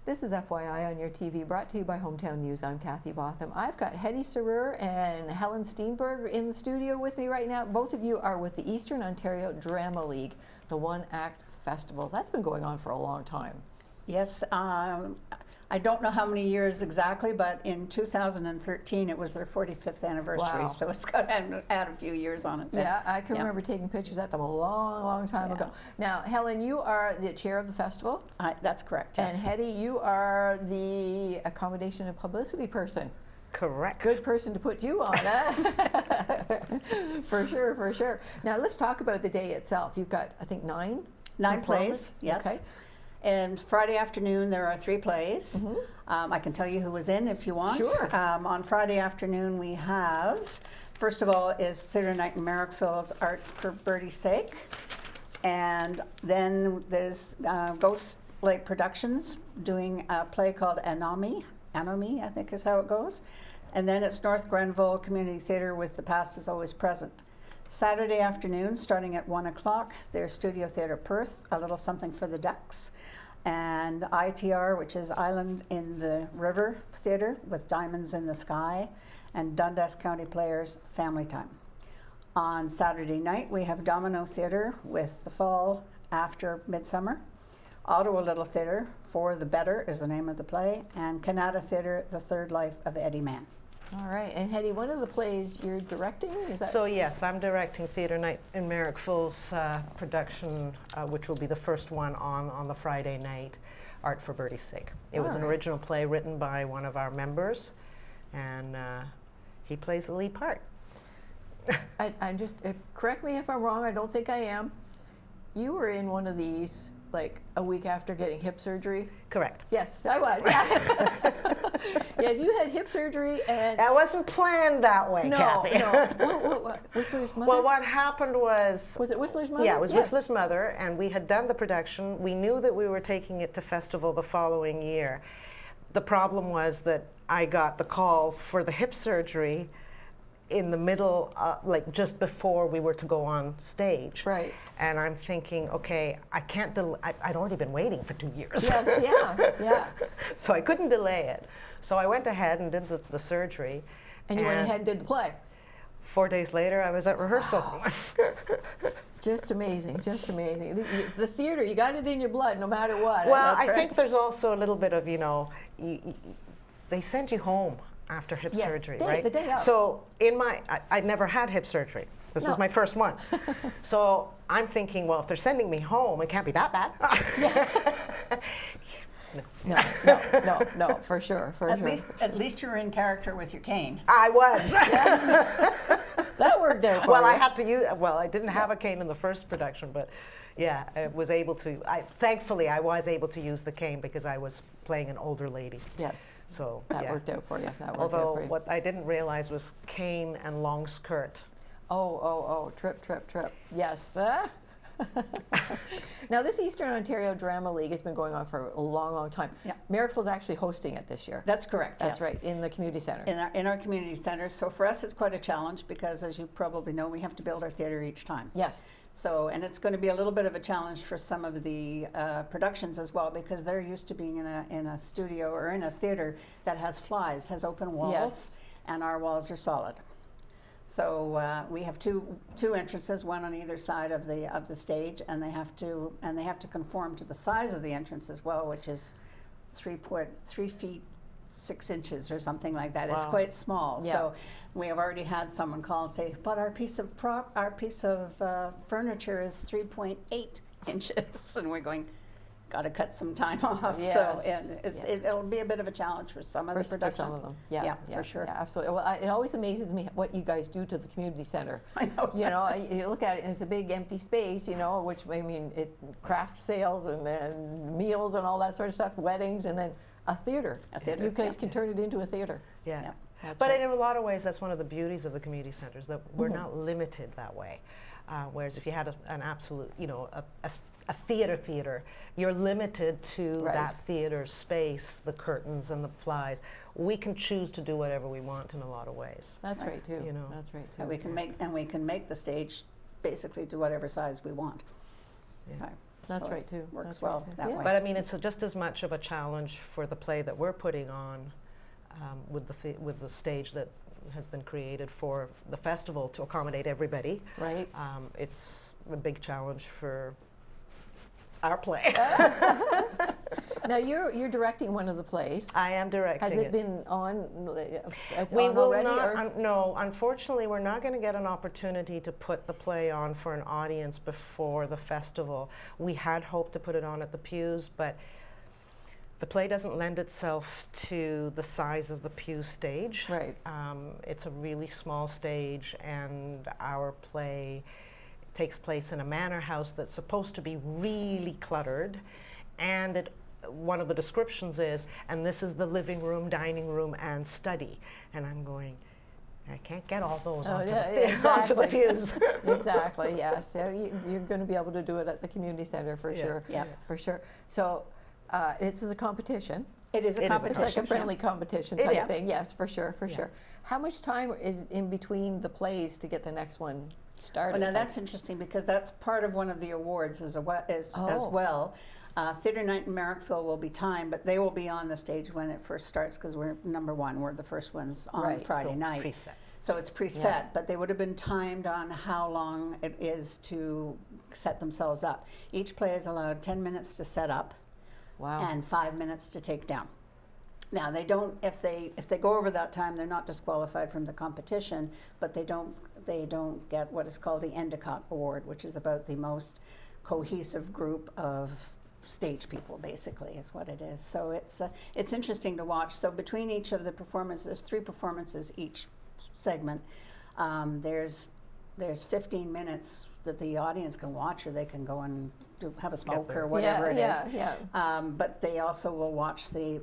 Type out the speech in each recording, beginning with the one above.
This is FYI on your TV, brought to you by Hometown News. I'm Kathy Botham. I've got Hetty Sarer and Helen Steenberg in the studio with me right now. Both of you are with the Eastern Ontario Drama League, the One Act Festival. That's been going on for a long time. Yes, I don't know how many years exactly, but in 2013 it was their 45th anniversary, Wow. so it's got to add a few years on it. Then. Yeah, I can remember taking pictures at them a long time ago. Now, Helen, you are the chair of the festival. That's correct, yes. And Hetty, you are the accommodation and publicity person. Correct. Good person to put you on, eh? For sure, for sure. Now, let's talk about the day itself. You've got, I think, nine plays, yes. Okay. And Friday afternoon there are 3 plays. I can tell you who was in if you want. Sure. On Friday afternoon we have, first of all, is Theatre Night in Merrickville's Art for Birdie's Sake. And then there's Ghost Lake Productions doing a play called Anomy, I think is how it goes. And then it's North Grenville Community Theatre with The Past is Always Present. Saturday afternoon, starting at 1 o'clock, there's Studio Theatre Perth, A Little Something for the Ducks, and ITR, which is Island in the River Theatre with Diamonds in the Sky, and Dundas County Players Family Time. On Saturday night, we have Domino Theatre with The Fall After Midsummer, Ottawa Little Theatre, For the Better is the name of the play, and Canada Theatre, The Third Life of Eddie Mann. All right, and Hetty, one of the plays you're directing, is that? So yes, I'm directing Theatre Night in Merrickville's production, which will be the first one on the Friday night, Art for Birdie's Sake. It was an original play written by one of our members, and he plays the lead part. Correct me if I'm wrong, I don't think I am. You were in one of these like a week after getting hip surgery? Correct. Yes, I was. Yeah. Yes, you had hip surgery and... That wasn't planned that way, Kathy. No. Whistler's mother? Well, what happened was... Was it Whistler's mother? Yeah, it was Whistler's mother, and we had done the production. We knew that we were taking it to festival the following year. The problem was that I got the call for the hip surgery in the middle, like just before we were to go on stage. Right. And I'm thinking, okay, I can't I'd already been waiting for 2 years. Yes, yeah. So I couldn't delay it. So I went ahead and did the surgery. And you went ahead and did the play? 4 days later, I was at rehearsal. Wow. Just amazing, just amazing. The theater, you got it in your blood no matter what. Well, I think there's also a little bit of, they send you home after hip surgery, right? The day of. So I'd never had hip surgery. This was my first one. So I'm thinking, well, if they're sending me home, it can't be that bad. No, for sure, At least you're in character with your cane. I was. That worked out for well, you. I didn't have a cane in the first production, but yeah, I was able to. Thankfully, I was able to use the cane because I was playing an older lady. Yes. So that worked out for you. Although what I didn't realize was cane and long skirt. Oh, trip. Yes. Now, this Eastern Ontario Drama League has been going on for a long time. Yeah. Merrickville's actually hosting it this year. That's correct. That's right, in the community center. In our community center. So for us, it's quite a challenge because, as you probably know, we have to build our theater each time. Yes. So, and it's going to be a little bit of a challenge for some of the productions as well, because they're used to being in a studio or in a theater that has open walls, and our walls are solid. So we have two entrances, one on either side of the stage, and they have to conform to the size of the entrance as well, which is 3 feet 6 inches or something like that. Wow. It's quite small. Yeah. So we have already had someone call and say, but our piece of furniture is 3.8 inches, and we're going, got to cut some time off. Yes. So it'll be a bit of a challenge for some of the productions. For some of them, yeah, for sure. Yeah, absolutely. Well, it always amazes me what you guys do to the community center. I know. You look at it, and it's a big empty space. Which craft sales and then meals and all that sort of stuff, weddings, and then a theater. You guys can turn it into a theater. Yeah. But in a lot of ways, that's one of the beauties of the community centers, that we're not limited that way. Whereas if you had an absolute, a theater, you're limited to that theater space, the curtains and the flies. We can choose to do whatever we want in a lot of ways. That's right too. That's right too. And we can make the stage basically to whatever size we want. Yeah. That's So right it too. Works That's right well too. that Yeah. way. But I mean, it's just as much of a challenge for the play that we're putting on with the stage that has been created for the festival to accommodate everybody. Right. It's a big challenge for our play. Now you're directing one of the plays. I am directing Has it been on? We on will already, not. or? No, unfortunately, we're not going to get an opportunity to put the play on for an audience before the festival. We had hoped to put it on at the pews, but the play doesn't lend itself to the size of the pew stage. Right. It's a really small stage, and our play takes place in a manor house that's supposed to be really cluttered, and one of the descriptions is, and this is the living room, dining room, and study. And I'm going, I can't get all those onto the pews. Exactly, yes. So you're going to be able to do it at the community center for sure. Yeah. For sure. So this is a competition. It is a It is a competition. It's like a friendly competition It type is. thing. Yes, for sure, for sure. How much time is in between the plays to get the next one started? Well, now that's interesting because that's part of one of the awards as Oh. well. Theatre Night in Merrickville will be timed, but they will be on the stage when it first starts because we're number one. We're the first ones on Right. Friday So night. preset. So it's preset, Yeah. but they would have been timed on how long it is to set themselves up. Each play is allowed 10 minutes to set up Wow. and 5 minutes to take down. Now they don't. If they go over that time, they're not disqualified from the competition, but they don't get what is called the Endicott Award, which is about the most cohesive group of stage people, basically, is what it is. So it's interesting to watch. So between each of the performances, there's 3 performances each segment. There's 15 minutes that the audience can watch, or they can go and have a smoke or whatever it is. Yeah. But they also will watch the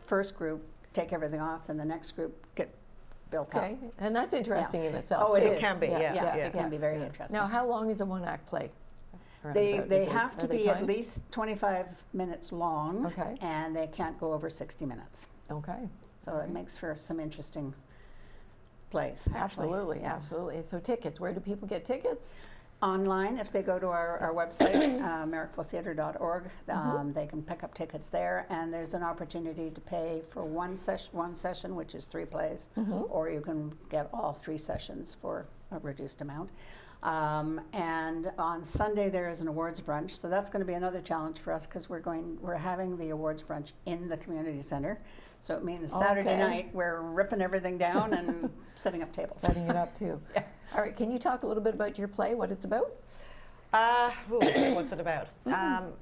first group take everything off, and the next group get built up. Okay, and that's interesting in itself. Oh, it too. is. can be, yeah. It can be very interesting. Now, how long is a one-act play? Around They about? Is it- have are to they be at timed? least 25 minutes long, Okay. and they can't go over 60 minutes. Okay. So it makes for some interesting plays, actually. Absolutely, absolutely. So tickets, where do people get tickets? Online, if they go to our website, merrickvilletheatre.org, they can pick up tickets there, and there's an opportunity to pay for one session, which is 3 plays, or you can get all 3 sessions for a reduced amount. And on Sunday there is an awards brunch, so that's going to be another challenge for us because we're having the awards brunch in the community center. So it means Saturday Okay. night we're ripping everything down and setting up tables. Setting it up too. Yeah. All right, can you talk a little bit about your play, what it's about? What's it about?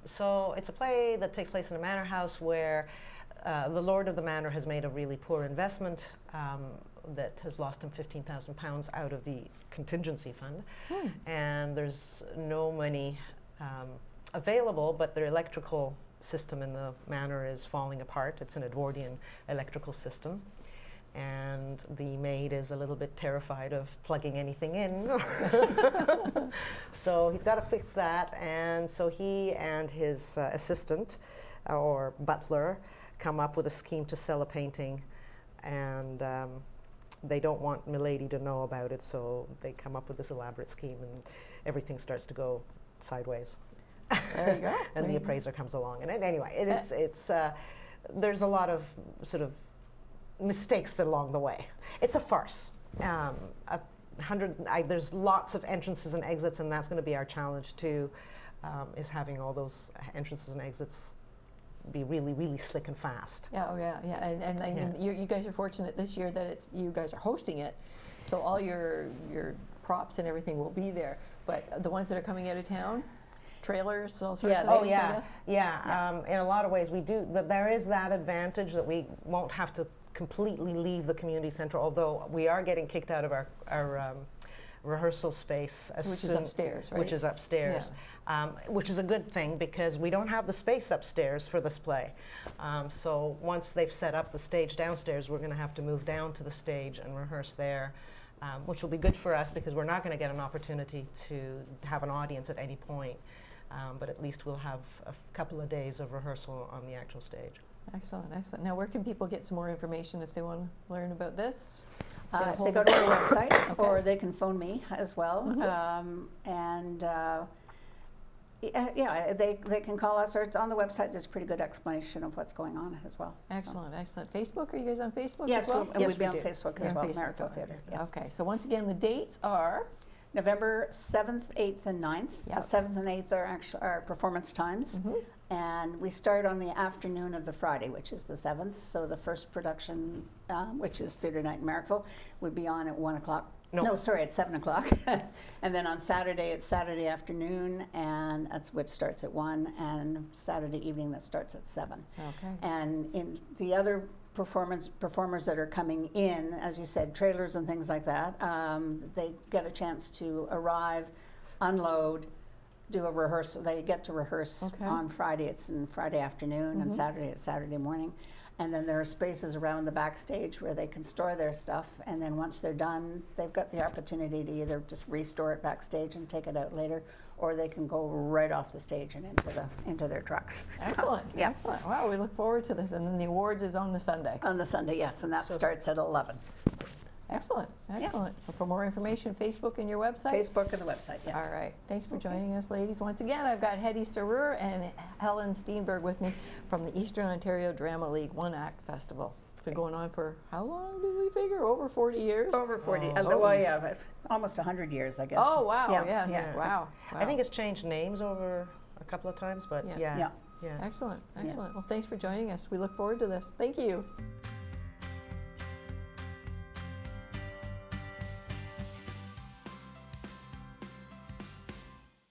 So it's a play that takes place in a manor house where the lord of the manor has made a really poor investment that has lost him £15,000 out of the contingency fund. And there's no money available, but their electrical system in the manor is falling apart. It's an Edwardian electrical system. And the maid is a little bit terrified of plugging anything in. So he's got to fix that. And so he and his assistant or butler come up with a scheme to sell a painting. And they don't want Milady to know about it, so they come up with this elaborate scheme, and everything starts to go sideways. There you go. And the appraiser comes along. And anyway, it's there's a lot of sort of mistakes that along the way. It's a farce. There's lots of entrances and exits, and that's going to be our challenge too, is having all those entrances and exits be really, really slick and fast. Yeah, oh yeah, yeah. And I mean, you guys are fortunate this year that you guys are hosting it, so all your props and everything will be there. But the ones that are coming out of town, trailers, all sorts of things, I guess? In a lot of ways we do. There is that advantage that we won't have to completely leave the community center, although we are getting kicked out of our rehearsal space. Which is upstairs, right? Which is upstairs, which is a good thing because we don't have the space upstairs for this play. So once they've set up the stage downstairs, we're going to have to move down to the stage and rehearse there, which will be good for us because we're not going to get an opportunity to have an audience at any point. But at least we'll have a couple of days of rehearsal on the actual stage. Excellent, excellent. Now, where can people get some more information if they want to learn about this? If they go to our website, or they can phone me as well. And Yeah, they can call us, or it's on the website. There's a pretty good explanation of what's going on as well. So. Excellent, excellent. Facebook, are you guys on Facebook Yes, as well? and we'd be on Facebook You're as on well, Facebook. Merrickville Theatre. Yes. Okay, so once again, the dates are? November 7th, 8th, and 9th. Yep. The 7th and 8th are actually our performance times. And we start on the afternoon of the Friday, which is the 7th. So the first production, which is Theatre Night in Merrickville, would be on at 1 o'clock. No, sorry, at 7 o'clock. And then on Saturday, it's Saturday afternoon, and that's which starts at 1, and Saturday evening that starts at 7. Okay. And in the other performers that are coming in, as you said, trailers and things like that, they get a chance to arrive, unload, do a rehearsal. They get to rehearse on Friday. It's in Friday afternoon, and Saturday it's Saturday morning. And then there are spaces around the backstage where they can store their stuff. And then once they're done, they've got the opportunity to either just restore it backstage and take it out later, or they can go right off the stage and into their trucks. Excellent, So, yeah. excellent. Wow, we look forward to this. And then the awards is on the Sunday. On the Sunday, yes, and that starts at 11. Excellent, excellent. So for more information, Facebook and your website? Facebook and the website, yes. All right. Thanks for joining us, ladies. Once again, I've got Hetty Sarer and Helen Steenberg with me from the Eastern Ontario Drama League One Act Festival. It's been going on for how long do we figure? Over 40 years? Over 40. Oh, Well, yeah, but almost 100 years, I guess. Oh, wow, Yeah, yes. yeah. Wow, wow. I think it's changed names over a couple of times, but Yeah. yeah. Yeah. yeah. Excellent, excellent. Well, thanks for joining us. We look forward to this. Thank you.